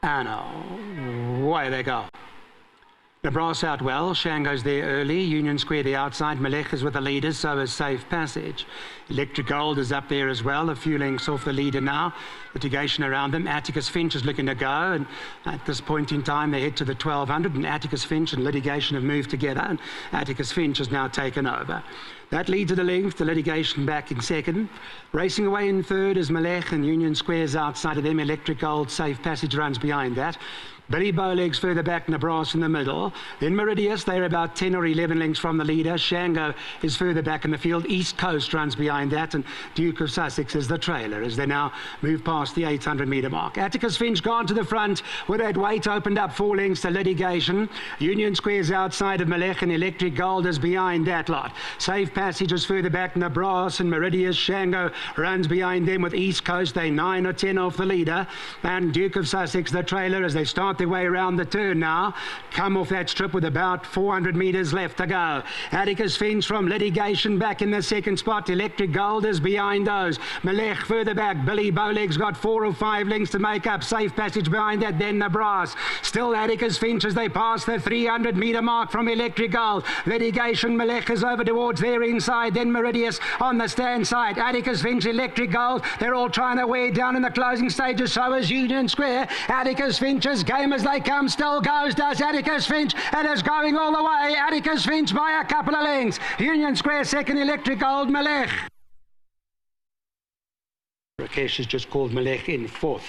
And away they go. The brass out well. Shango's there early. Union Square the outside. Malek is with the leaders, so is Safe Passage. Electric Gold is up there as well, a few lengths off the leader now. Litigation around them. Atticus Finch is looking to go, and at this point in time they head to the 1200, and Atticus Finch and Litigation have moved together, and Atticus Finch has now taken over. That leads to the length, the Litigation back in second. Racing away in third is Malek, and Union Square's outside of them. Electric Gold, Safe Passage runs behind that. Billy Bowlegs further back, Nebraska in the middle. Then Meridius, they're about 10 or 11 lengths from the leader. Shango is further back in the field. East Coast runs behind that, and Duke of Sussex is the trailer as they now move past the 800-metre mark. Atticus Finch gone to the front with that weight opened up 4 lengths to Litigation. Union Square's outside of Malek, and Electric Gold is behind that lot. Safe Passage is further back, Nebraska and Meridius. Shango runs behind them with East Coast. They 9 or 10 off the leader, and Duke of Sussex the trailer as they start their way around the turn now. Come off that strip with about 400 metres left to go. Atticus Finch from Litigation back in the second spot. Electric Gold is behind those. Malek further back. Billy Bowlegs got 4 or 5 lengths to make up. Safe Passage behind that. Then the brass. Still Atticus Finch as they pass the 300-metre mark from Electric Gold. Litigation. Malek is over towards their inside. Then Meridius on the stand side. Atticus Finch, Electric Gold. They're all trying to wear down in the closing stages. So is Union Square. Atticus Finch's game as they come still goes, does Atticus Finch. It is going all the way. Atticus Finch by a couple of lengths. Union Square second, Electric Gold, Malek. Rakesh has just called Malek in fourth.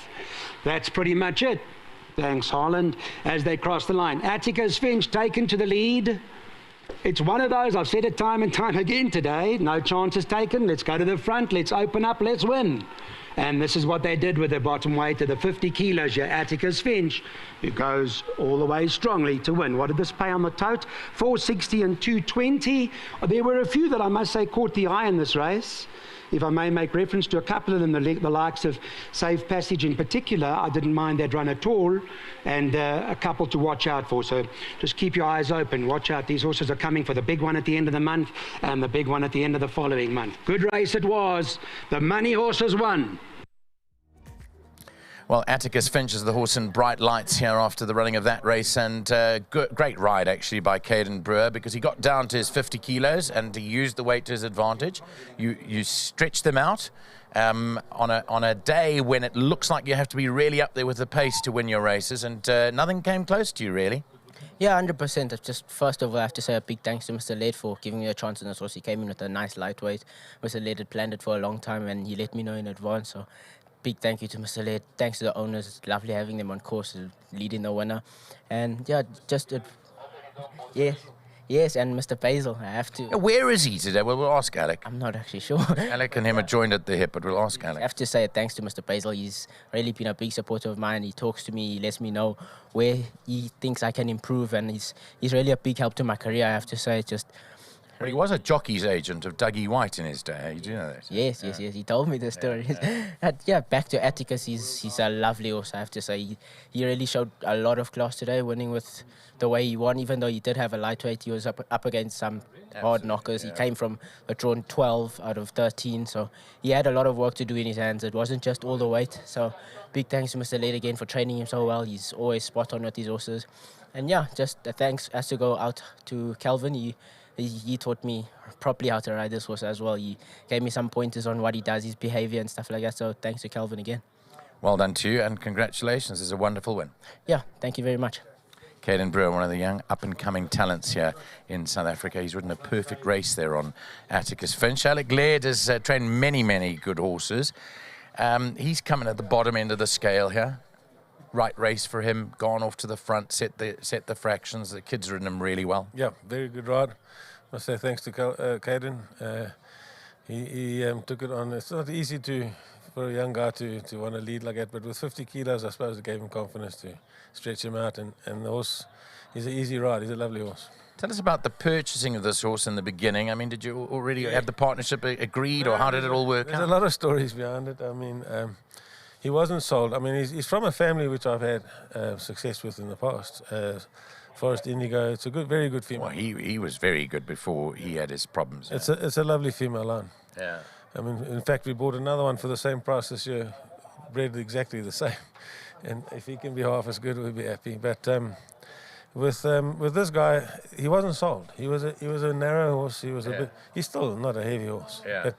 That's pretty much it. Thanks, Holland, as they cross the line. Atticus Finch taken to the lead. It's one of those, I've said it time and time again today, no chances taken, let's go to the front, let's open up, let's win. And this is what they did with the bottom weight of the 50 kilos, your Atticus Finch, who goes all the way strongly to win. What did this pay on the tote? 460 and 220. There were a few that I must say caught the eye in this race. If I may make reference to a couple of them, the likes of Safe Passage in particular, I didn't mind that run at all, and a couple to watch out for. So just keep your eyes open, watch out. These horses are coming for the big one at the end of the month and the big one at the end of the following month. Good race it was. The money horses won. Well, Atticus Finch is the horse in bright lights here after the running of that race, and great ride actually by Caden Brewer, because he got down to his 50 kilos and he used the weight to his advantage. You stretch them out on a day when it looks like you have to be really up there with the pace to win your races, and nothing came close to you really. Yeah, 100%. Just first of all, I have to say a big thanks to Mr. Led for giving me a chance in this horse. He came in with a nice lightweight. Mr. Led had planned it for a long time and he let me know in advance, so big thank you to Mr. Led. Thanks to the owners. It's lovely having them on course, leading the winner. And yeah, yes, and Mr. Basil, I have to. Where is he today? Well, we'll ask Alec. I'm not actually sure. Alec and him are joined at the hip, but we'll ask Alec. I have to say thanks to Mr. Basil. He's really been a big supporter of mine. He talks to me, he lets me know where he thinks I can improve, and he's really a big help to my career, I have to say. Well, he was a jockey's agent of Dougie White in his day. You do know that? Yes. He told me the story. Yeah, back to Atticus. He's a lovely horse, I have to say. He really showed a lot of class today, winning with the way he won. Even though he did have a lightweight, he was up against some hard knockers. Yeah. He came from a drawn 12 out of 13, so he had a lot of work to do in his hands. It wasn't just all the weight. So big thanks to Mr. Led again for training him so well. He's always spot on with his horses. And yeah, just a thanks has to go out to Calvin. He taught me properly how to ride this horse as well. He gave me some pointers on what he does, his behaviour and stuff like that. So thanks to Calvin again. Well done to you, and congratulations. It's a wonderful win. Yeah, thank you very much. Caden Brewer, one of the young up-and-coming talents here in South Africa. He's ridden a perfect race there on Atticus Finch. Alec Laird has trained many good horses. He's coming at the bottom end of the scale here. Right race for him, gone off to the front, set the fractions. The kid's ridden him really well. Yeah, very good ride. I must say thanks to Caden. He took it on. It's not easy for a young guy to want to lead like that, but with 50 kilos, I suppose it gave him confidence to stretch him out. And the horse, he's an easy ride. He's a lovely horse. Tell us about the purchasing of this horse in the beginning. I mean, did you already have the partnership agreed, or how did it all work out? There's a lot of stories behind it. I mean, he wasn't sold. I mean, he's from a family which I've had success with in the past. Forest Indigo. It's a very good female. Well, he was very good before he had his problems. It's a lovely female line. Yeah. I mean, in fact, we bought another one for the same price this year, bred exactly the same. And if he can be half as good, we'll be happy. But with this guy, he wasn't sold. He was a narrow horse. He was a bit. He's still not a heavy horse. But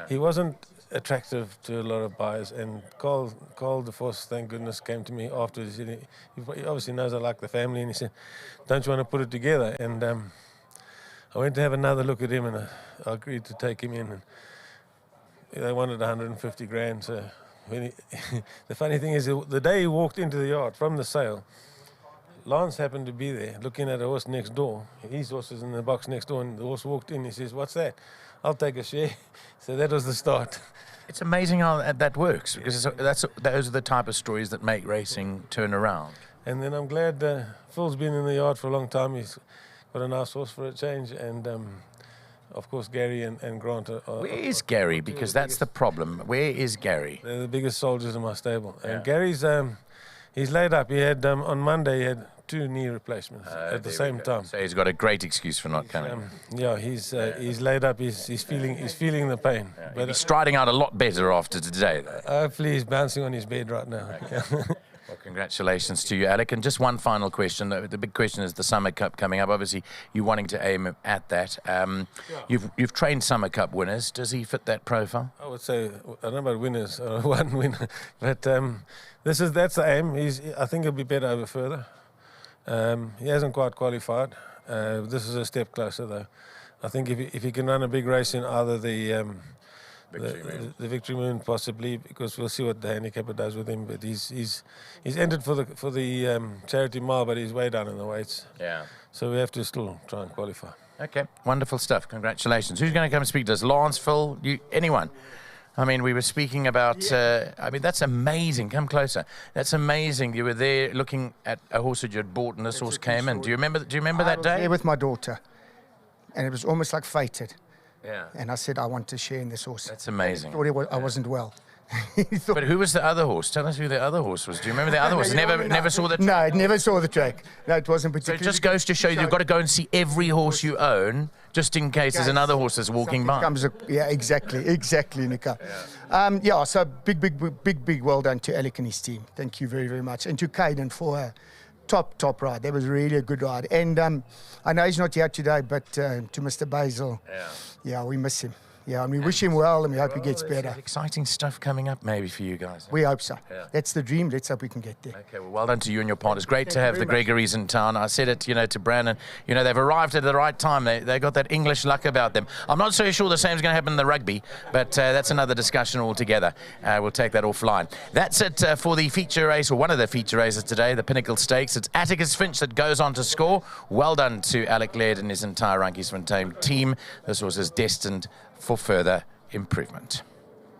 he wasn't attractive to a lot of buyers. And Carl de Vos, thank goodness, came to me afterwards. He obviously knows I like the family, and he said, "Don't you want to put it together?" And I went to have another look at him, and I agreed to take him in. And they wanted 150 grand. So when the funny thing is, the day he walked into the yard from the sale, Lance happened to be there looking at a horse next door. His horse was in the box next door, and the horse walked in. He says, "What's that?" "I'll take a share." So that was the start. It's amazing how that works, because those are the type of stories that make racing turn around. And then I'm glad Phil's been in the yard for a long time. He's got a nice horse for a change. And, of course, Gary and Grant are... Where is Gary? Because that's the problem. Where is Gary? They're the biggest soldiers in my stable. And Gary's... he's laid up. He had, on Monday, he had 2 knee replacements at the same time. So he's got a great excuse for not coming. He's laid up. He's feeling the pain. Yeah, but he's striding out a lot better after today, though. Hopefully he's bouncing on his bed right now. Okay. Well, congratulations to you, Alec. And just one final question. The big question is the Summer Cup coming up. Obviously, you're wanting to aim at that. You've trained Summer Cup winners. Does he fit that profile? I would say, I don't know about winners, one winner. But that's the aim. I think he'll be better over further. He hasn't quite qualified. This is a step closer, though. I think if he can run a big race in either the Victory Moon, possibly, because we'll see what the handicapper does with him. But he's entered for the charity mile, but he's way down in the weights. Yeah. So we have to still try and qualify. Okay, wonderful stuff. Congratulations. Who's going to come speak to us? Lance, Phil, anyone? I mean, we were speaking about, I mean, that's amazing. Come closer. That's amazing. You were there looking at a horse that you had bought, and this horse came in. Do you remember that day? I was there with my daughter, and it was almost like fated. Yeah. And I said, I want to share in this horse. That's amazing. He thought I wasn't well. But who was the other horse? Tell us who the other horse was. Do you remember the other horse? Never saw the track? No, I never saw the track. No, it wasn't So particularly. it just goes to show you, you've got to go and see every horse you own, just in case there's another horse that's walking by. Exactly, Nika. Yeah, so big well done to Alec and his team. Thank you very, very much. And to Caden for a top ride. That was really a good ride. And I know he's not here today, but to Mr. Basil, yeah, we miss him. Yeah, and we wish him well, and we hope he gets better. Exciting stuff coming up maybe for you guys. We hope so. Yeah. That's the dream. Let's hope we can get there. Okay, well done to you and your partners. Great to have the Gregories in town. I said it, to Brandon. They've arrived at the right time. They got that English luck about them. I'm not so sure the same is going to happen in the rugby, but that's another discussion altogether. We'll take that offline. That's it for the feature race, or one of the feature races today, the Pinnacle Stakes. It's Atticus Finch that goes on to score. Well done to Alec Laird and his entire Turffontein team. This horse is destined for further improvement.